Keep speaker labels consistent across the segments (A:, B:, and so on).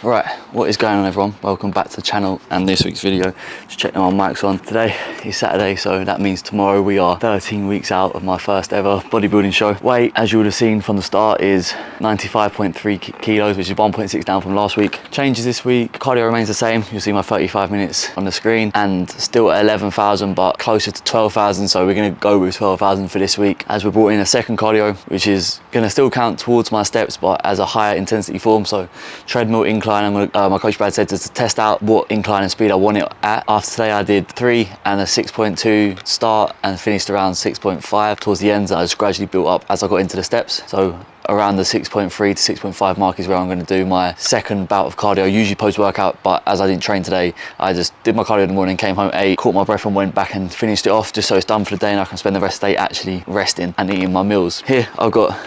A: Right, what is going on everyone? Welcome back to the channel and this week's video. Just checking my mic's on. Today is Saturday, so that means tomorrow we are 13 weeks out of my first ever bodybuilding show. Weight, as you would have seen from the start, is 95.3 kilos, which is 1.6 down from last week. Changes this week, cardio remains the same. You'll see my 35 minutes on the screen and still at 11,000, but closer to 12,000. So we're gonna go with 12,000 for this week, as we brought in a second cardio, which is gonna still count towards my steps, but as a higher intensity form. So treadmill incline. My coach Brad said to test out what incline and speed I want it at. After today I did 3 and a 6.2 start and finished around 6.5 towards the end. I just gradually built up as I got into the steps. So around the 6.3 to 6.5 mark is where I'm going to do my second bout of cardio, usually post-workout, but as I didn't train today, I just did my cardio in the morning, came home, ate, caught my breath and went back and finished it off, just so it's done for the day and I can spend the rest of the day actually resting and eating my meals. Here I've got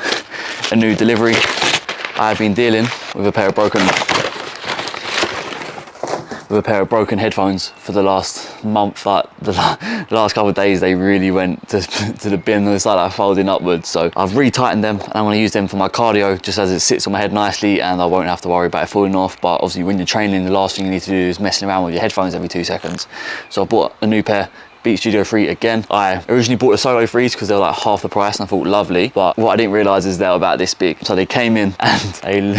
A: a new delivery. I've been dealing with a pair of broken headphones for the last month, but the last couple of days they really went to the bin. It's like folding upwards, so I've retightened them and I'm going to use them for my cardio, just as it sits on my head nicely and I won't have to worry about it falling off. But obviously when you're training, the last thing you need to do is messing around with your headphones every 2 seconds. So I bought a new pair, Beat Studio 3 again. I originally bought the Solo 3s because they were like half the price and I thought lovely, but what I didn't realise is they were about this big. So they came in and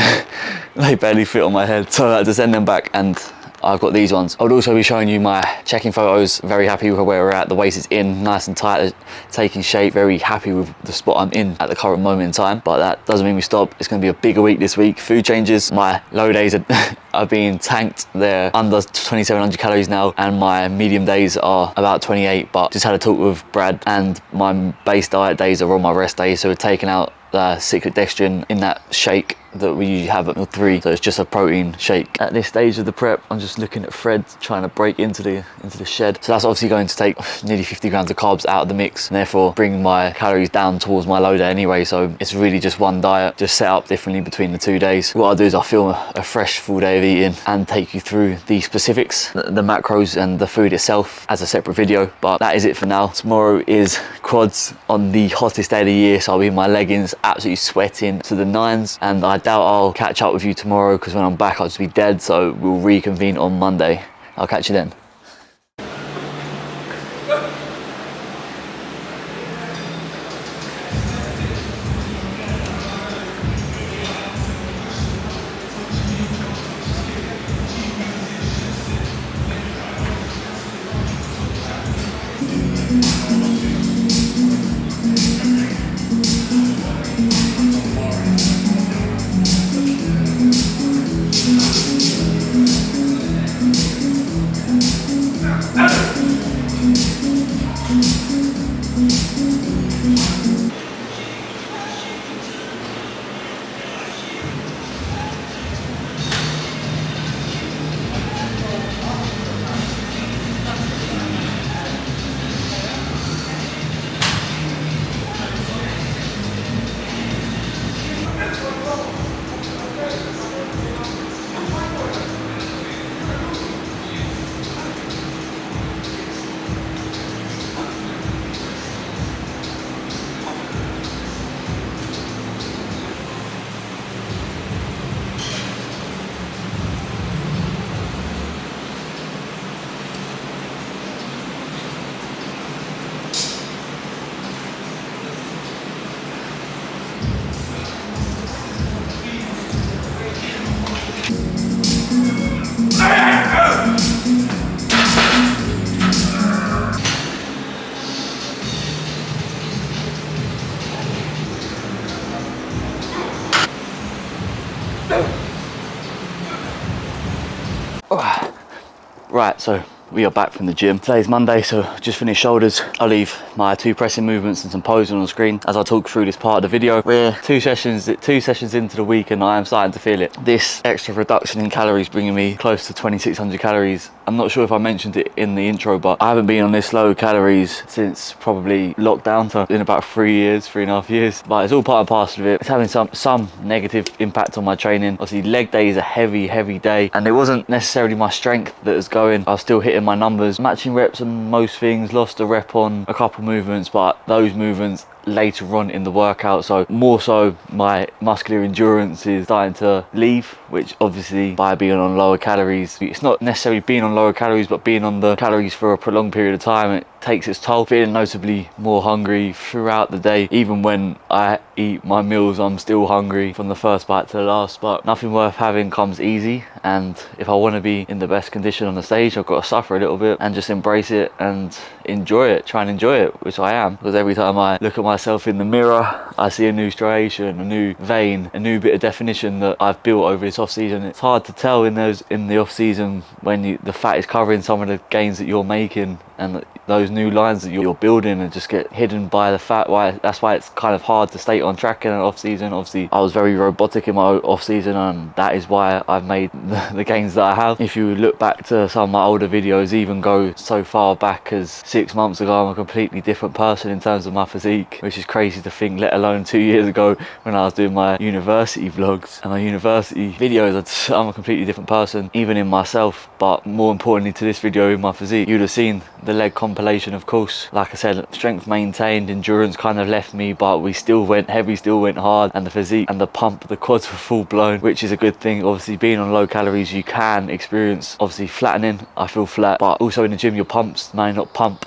A: they barely fit on my head, so I had to send them back and I've got these ones. I would also be showing you my checking photos. Very happy with where we're at. The waist is in, nice and tight, taking shape. Very happy with the spot I'm in at the current moment in time, but that doesn't mean we stop. It's going to be a bigger week this week. Food changes. My low days are being tanked. They're under 2,700 calories now, and my medium days are about 28, but just had a talk with Brad and my base diet days are on my rest days, so we're taking out the cyclic dextrin in that shake that we usually have at meal 3, so it's just a protein shake. At this stage of the prep, I'm just looking at Fred trying to break into the shed, so that's obviously going to take nearly 50 grams of carbs out of the mix and therefore bring my calories down towards my low day anyway. So it's really just one diet, just set up differently between the 2 days. What I'll do is I'll film a fresh full day of eating and take you through the specifics, the macros and the food itself as a separate video, but that is it for now. Tomorrow is quads on the hottest day of the year, so I'll be in my leggings absolutely sweating to the nines, and I doubt I'll catch up with you tomorrow because when I'm back I'll just be dead, so we'll reconvene on Monday. I'll catch you then. Right, so we are back from the gym. Today's Monday, so just finished shoulders. I'll leave my 2 pressing movements and some posing on the screen as I talk through this part of the video. We're two sessions into the week and I am starting to feel it. This extra reduction in calories bringing me close to 2,600 calories. I'm not sure if I mentioned it in the intro, but I haven't been on this low calories since probably lockdown, so in about 3.5 years. But it's all part and parcel of it. It's having some negative impact on my training. Obviously leg day is a heavy day, and it wasn't necessarily my strength that was going. I was still hitting my numbers, matching reps on most things, lost a rep on a couple movements, but those movements later on in the workout. So more so my muscular endurance is starting to leave, which obviously by being on lower calories, it's not necessarily being on lower calories, but being on the calories for a prolonged period of time, it takes its toll. Feeling noticeably more hungry throughout the day. Even when I eat my meals, I'm still hungry from the first bite to the last. But nothing worth having comes easy, and if I want to be in the best condition on the stage, I've got to suffer a little bit and just embrace it and enjoy it, try and enjoy it, which I am, because every time I look at myself in the mirror, I see a new striation, a new vein, a new bit of definition that I've built over this off season. It's hard to tell in the off season when the fat is covering some of the gains that you're making, and those new lines that you're building and just get hidden by the fat. That's why it's kind of hard to stay on track in an off season. Obviously I was very robotic in my off season, and that is why I've made the gains that I have. If you look back to some of my older videos, even go so far back as 6 months ago, I'm a completely different person in terms of my physique, which is crazy to think, let alone 2 years ago when I was doing my university vlogs and my university videos. I'm a completely different person, even in myself, but more importantly to this video, in my physique. You'd have seen the leg compilation, of course. Like I said, strength maintained, endurance kind of left me, but we still went heavy, still went hard, and the physique and the pump, the quads were full blown, which is a good thing. Obviously being on low calories, you can experience obviously flattening. I feel flat, but also in the gym your pumps may not pump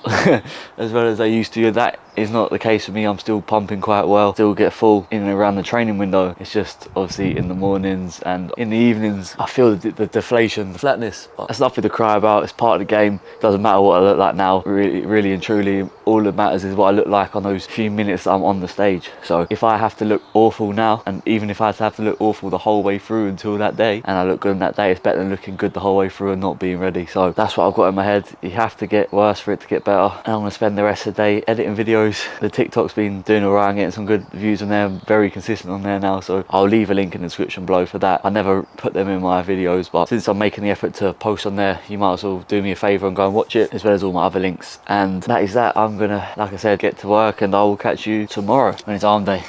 A: as well as they used to. That is not the case for me. I'm still pumping quite well, still get full in and around the training window. It's just obviously in the mornings and in the evenings I feel the deflation, the flatness. But that's nothing to cry about. It's part of the game. Doesn't matter what I look like now, really and truly. All that matters is what I look like on those few minutes that I'm on the stage. So if I have to look awful now, and even if I have to look awful the whole way through until that day, and I look good on that day, it's better than looking good the whole way through and not being ready. So that's what I've got in my head. You have to get worse for it to get better, and I'm gonna spend the rest of the day editing videos. The TikTok's been doing alright. I'm getting some good views on there. I'm very consistent on there now, so I'll leave a link in the description below for that. I never put them in my videos, but since I'm making the effort to post on there, you might as well do me a favour and go and watch it, as well as all my other links. And that is that. I'm gonna, like I said, get to work, and I will catch you tomorrow when it's arm day.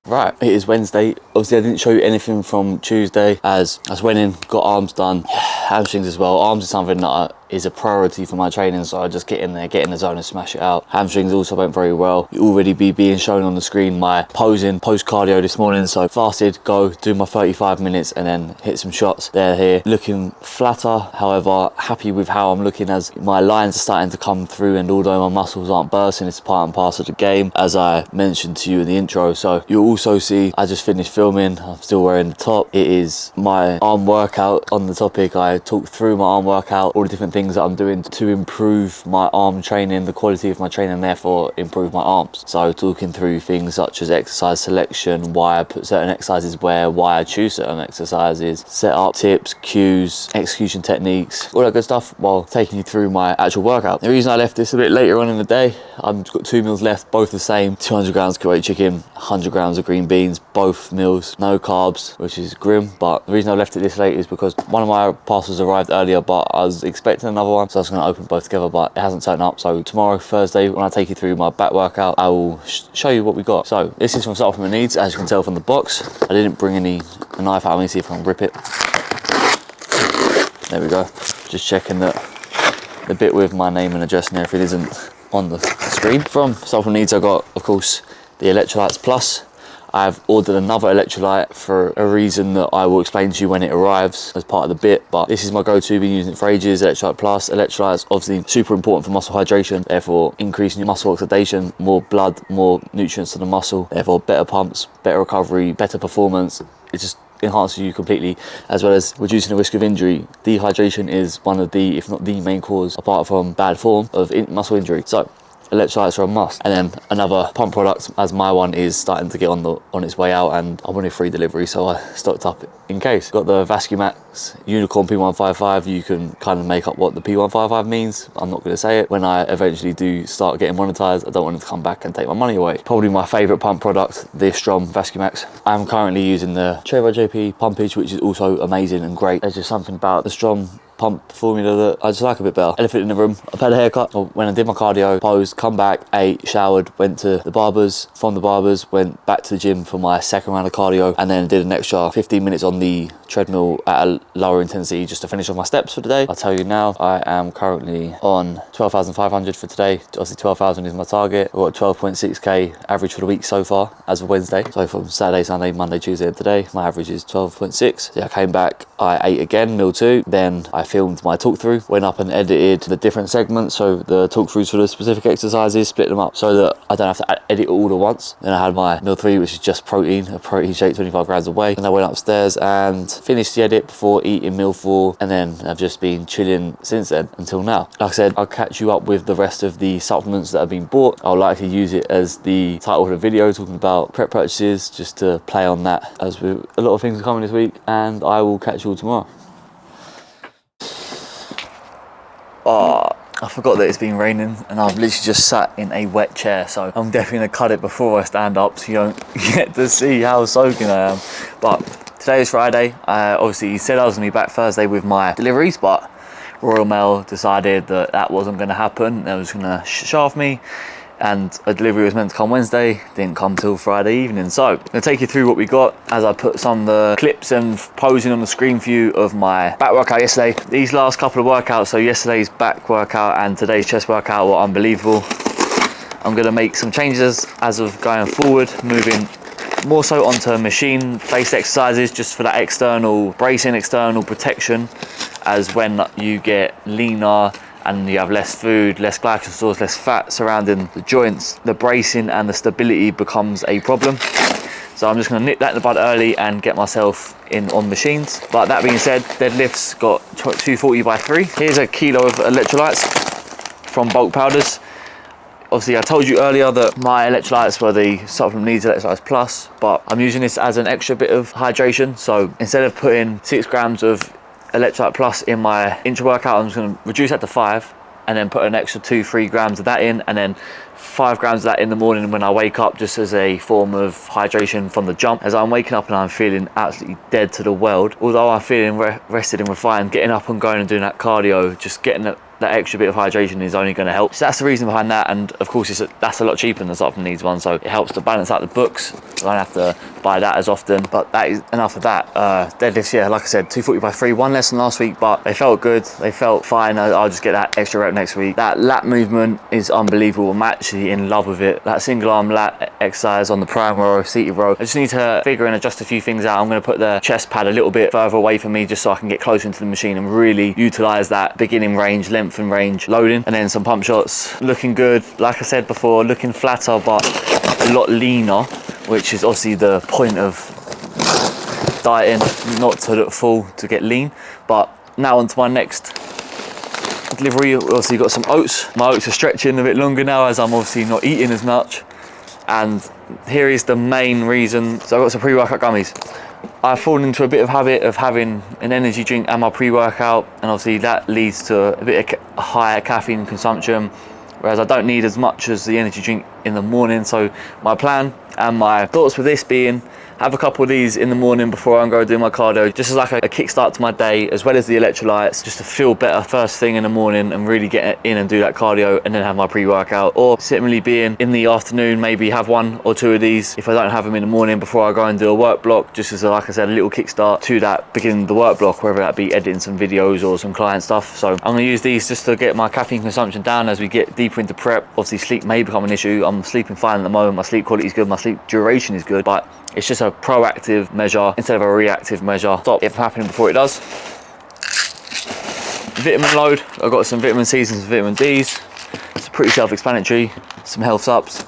A: Right, it is Wednesday. Obviously I didn't show you anything from Tuesday, as I just went in, got arms done, hamstrings as well. Arms is something that is a priority for my training, so I just get in there, get in the zone and smash it out. Hamstrings also went very well. You already be being shown on the screen my posing post cardio this morning. So fasted, go do my 35 minutes and then hit some shots. They're here looking flatter, however happy with how I'm looking, as my lines are starting to come through, and although my muscles aren't bursting, it's part and parcel of the game, as I mentioned to you in the intro. So you'll also see I just finished filming. I'm still wearing the top. It is my arm workout. On the topic, I talked through my arm workout, all the different things that I'm doing to improve my arm training, the quality of my training, and therefore improve my arms. So talking through things such as exercise selection, why I put certain exercises where, why I choose certain exercises, setup tips, cues, execution techniques, all that good stuff, while taking you through my actual workout. The reason I left this a bit later on in the day, I've got 2 meals left, both the same: 200 grams Kuwait chicken, 100 grams of green beans, both meals, no carbs, which is grim. But the reason I left it this late is because one of my parcels arrived earlier, but I was expecting another one, so I was going to open both together, but it hasn't turned up. So tomorrow, Thursday, when I take you through my back workout, I will show you what we got. So this is from Supplement Needs, as you can tell from the box. I didn't bring a knife out. Let me see if I can rip it. There we go. Just checking that the bit with my name and address and everything isn't on the screen. From Supplement Needs, I got, of course, the Electrolytes Plus. I've ordered another electrolyte for a reason that I will explain to you when it arrives as part of the bit, but this is my go-to, been using it for ages. Electrolyte Plus. Electrolytes obviously super important for muscle hydration, therefore increasing your muscle oxidation, more blood, more nutrients to the muscle, therefore better pumps, better recovery, better performance. It just enhances you completely, as well as reducing the risk of injury. Dehydration is one of the, if not the main cause, apart from bad form, of muscle injury. So electrolytes are a must. And then another pump product, as my one is starting to get on its way out, and I wanted free delivery, so I stocked up in case. Got the VascuMax Unicorn P155. You can kind of make up what the P155 means. I'm not going to say it. When I eventually do start getting monetized, I don't want it to come back and take my money away. Probably my favorite pump product, the Strom VascuMax. I'm currently using the Cherry JP pumpage, which is also amazing and great. There's just something about the Strom pump formula that I just like a bit better. Elephant in the room. I've had a haircut. When I did my cardio, posed, come back, ate, showered, went to the barbers. From the barbers, went back to the gym for my second round of cardio, and then did an extra 15 minutes on the treadmill at a lower intensity just to finish off my steps for the day. I'll tell you now, I am currently on 12,500 for today. Obviously 12,000 is my target. I've got 12.6k average for the week so far as of Wednesday. So from Saturday, Sunday, Monday, Tuesday and today, my average is 12.6. So I came back, I ate again, meal 2. Then I filmed my talk through, went up and edited the different segments. So the talk throughs for the specific exercises, split them up so that I don't have to edit all at once. Then I had my meal 3, which is just protein, a protein shake, 25 grams away. And I went upstairs and finished the edit before eating meal 4. And then I've just been chilling since then until now. Like I said, I'll catch you up with the rest of the supplements that have been bought. I'll likely use it as the title of the video, talking about prep purchases, just to play on that, as with a lot of things are coming this week. And I will catch you all tomorrow. I forgot that it's been raining and I've literally just sat in a wet chair, so I'm definitely gonna cut it before I stand up so you don't get to see how soaking I am. But today is Friday. Obviously you said I was gonna be back Thursday with my deliveries, but Royal Mail decided that that wasn't gonna happen. They was gonna shaft me, and a delivery was meant to come Wednesday, didn't come till Friday evening. So I'm gonna take you through what we got as I put some of the clips and posing on the screen for you of my back workout yesterday. These last couple of workouts, so yesterday's back workout and today's chest workout, were unbelievable. I'm gonna make some changes as of going forward, moving more so onto machine-based exercises, just for that external bracing, external protection, as when you get leaner and you have less food, less glycogen stores, less fat surrounding the joints, the bracing and the stability becomes a problem. So I'm just gonna nip that in the bud early and get myself in on machines. But that being said, deadlifts got 240 by 3. Here's a kilo of electrolytes from bulk powders. Obviously I told you earlier that my electrolytes were the Supplement Needs Electrolytes Plus, but I'm using this as an extra bit of hydration. So instead of putting 6 grams of Electrolyte Plus in my intra workout, I'm just going to reduce that to 5 and then put an extra 2-3 grams of that in, and then 5 grams of that in the morning when I wake up, just as a form of hydration from the jump. As I'm waking up and I'm feeling absolutely dead to the world, although I'm feeling rested and refined, getting up and going and doing that cardio, just getting that extra bit of hydration is only going to help. So that's the reason behind that, and of course that's a lot cheaper than the Supplement Needs one, so it helps to balance out the books. I don't have to buy that as often. But that is enough of that. Deadlifts, yeah, like I said, 240 by 3, one less than last week, but they felt good, they felt fine. I'll just get that extra rep next week. That lat movement is unbelievable. I'm actually in love with it. That single arm lat exercise on the prime row, seated row, I just need to figure and adjust a few things out. I'm going to put the chest pad a little bit further away from me, just so I can get closer into the machine and really utilize that beginning range, length and range loading. And then some pump shots, looking good. Like I said before, looking flatter but a lot leaner, which is obviously the point of dieting, not to look full, to get lean. But now on to my next delivery. Obviously got some oats. My oats are stretching a bit longer now, as I'm obviously not eating as much. And here is the main reason. So I've got some pre-workout gummies. I've fallen into a bit of habit of having an energy drink and my pre-workout, and obviously that leads to a bit of higher caffeine consumption, whereas I don't need as much as the energy drink in the morning. So my plan and my thoughts with this being, have a couple of these in the morning before I go do my cardio, just as like a kickstart to my day, as well as the electrolytes, just to feel better first thing in the morning and really get in and do that cardio, and then have my pre-workout. Or similarly being in the afternoon, maybe have 1 or 2 of these if I don't have them in the morning before I go and do a work block, just as like I said, a little kickstart to that beginning of the work block, whether that be editing some videos or some client stuff. So I'm going to use these just to get my caffeine consumption down as we get deeper into prep. Obviously sleep may become an issue. I'm sleeping fine at the moment, my sleep quality is good, my sleep duration is good, but it's just a proactive measure instead of a reactive measure. Stop it from happening before it does. Vitamin load, I've got some vitamin C's and some vitamin D's. It's pretty self-explanatory. Some health subs.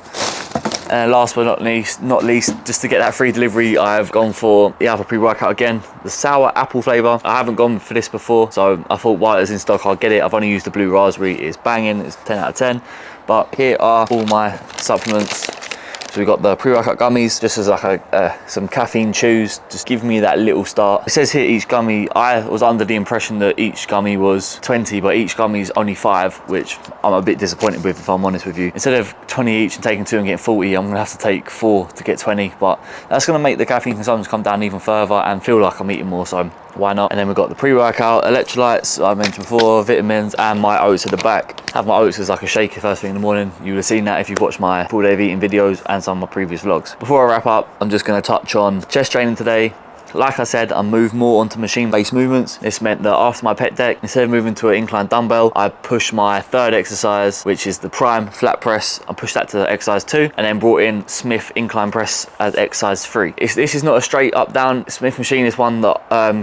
A: And last but not least, just to get that free delivery, I've gone for the apple pre-workout again, the sour apple flavour. I haven't gone for this before, so I thought while it was in stock, I'll get it. I've only used the blue raspberry, it's banging, it's 10 out of 10. But here are all my supplements. So we've got the pre-workout gummies, just as like some caffeine chews, just give me that little start. It says here each gummy, I was under the impression that each gummy was 20, but each gummy is only 5, which I'm a bit disappointed with, if I'm honest with you. Instead of 20 each and taking 2 and getting 40, I'm gonna have to take 4 to get 20, but that's gonna make the caffeine consumption come down even further and feel like I'm eating more. So why not? And then we've got the pre-workout, electrolytes I mentioned before, vitamins, and my oats at the back. Have my oats as like a shaker first thing in the morning. You would have seen that if you've watched my full day of eating videos and some of my previous vlogs. Before I wrap up, I'm just going to touch on chest training today. Like I said, I moved more onto machine-based movements. This meant that after my pec deck, instead of moving to an incline dumbbell, I pushed my third exercise, which is the prime flat press. I pushed that to exercise 2, and then brought in Smith incline press as exercise 3. This is not a straight up-down Smith machine. It's one that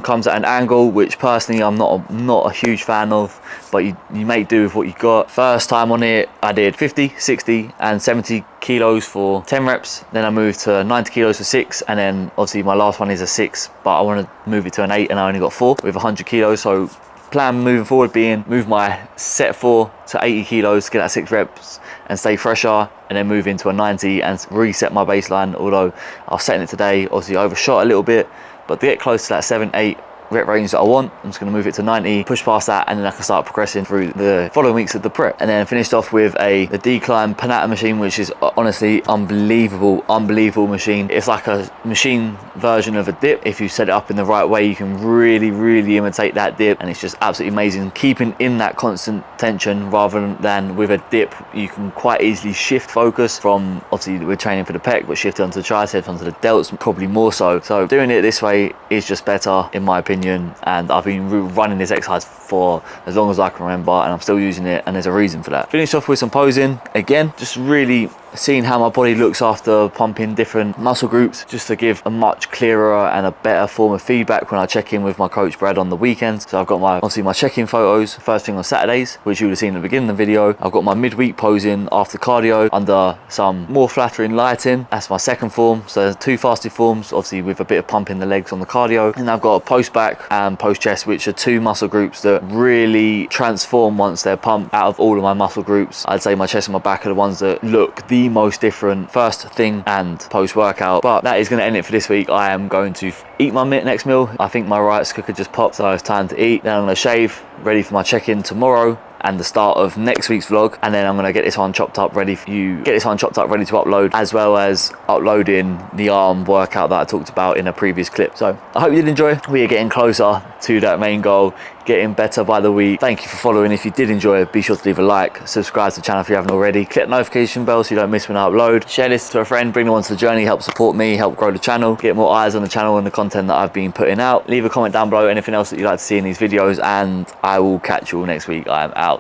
A: comes at an angle, which personally I'm not a huge fan of, but you make do with what you got. First time on it, I did 50, 60, and 70 kilos for 10 reps. Then I moved to 90 kilos for 6, and then obviously my last one is a 6, but I want to move it to an 8, and I only got 4 with 100 kilos. So plan moving forward being move my set 4 to 80 kilos to get that 6 reps and stay fresher, and then move into a 90 and reset my baseline. Although I was setting it today, obviously I overshot a little bit, but to get close to that 7, 8 rep range that I want, I'm just going to move it to 90, push past that, and then I can start progressing through the following weeks of the prep. And then finished off with the decline Panata machine, which is honestly unbelievable machine. It's like a machine version of a dip. If you set it up in the right way, you can really imitate that dip, and it's just absolutely amazing. Keeping in that constant tension rather than with a dip, you can quite easily shift focus from, obviously we're training for the pec, but shift it onto the triceps, onto the delts probably more so. So doing it this way is just better in my opinion. And I've been running this exercise for as long as I can remember, and I'm still using it, and there's a reason for that. Finished off with some posing again, just really seeing how my body looks after pumping different muscle groups, just to give a much clearer and a better form of feedback when I check in with my coach Brad on the weekends. So I've got obviously my check-in photos first thing on Saturdays, which you would have seen at the beginning of the video. I've got my midweek posing after cardio under some more flattering lighting. That's my second form. So there's 2 fasted forms, obviously with a bit of pump in the legs on the cardio. And I've got a post back and post chest, which are 2 muscle groups that really transform once they're pumped. Out of all of my muscle groups, I'd say my chest and my back are the ones that look the most different first thing and post workout. But that is going to end it for this week. I am going to eat my next meal. I think my rice cooker just popped, so it's time to eat. Then I'm going to shave, ready for my check-in tomorrow and the start of next week's vlog, and then I'm going to get this one chopped up ready for you, ready to upload, as well as uploading the arm workout that I talked about in a previous clip. So I hope you did enjoy. We are getting closer to that main goal, getting better by the week. Thank you for following. If you did enjoy it, be sure to leave a like, subscribe to the channel if you haven't already, click the notification bell so you don't miss when I upload, share this to a friend, bring them onto the journey, help support me, help grow the channel, get more eyes on the channel and the content that I've been putting out. Leave a comment down below, anything else that you'd like to see in these videos, and I will catch you all next week. I am out.